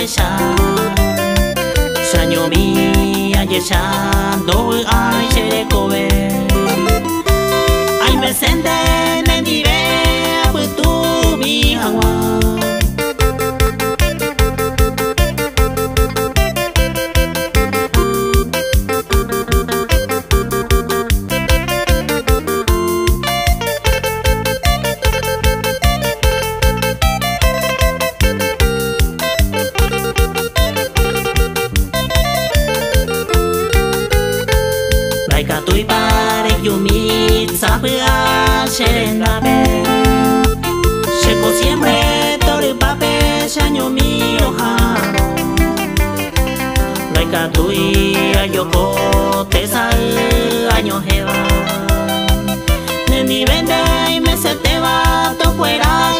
cha Sanyo mi aye cha do ai che ko ve Ai me sende ne ni ve pu tu mi hawa Ka tui pare yumi sabia shena be Sheko siempre tori pape shanyo mi oharo Laika tui ayoko te sa año heva Neni vende y me se te va to fuera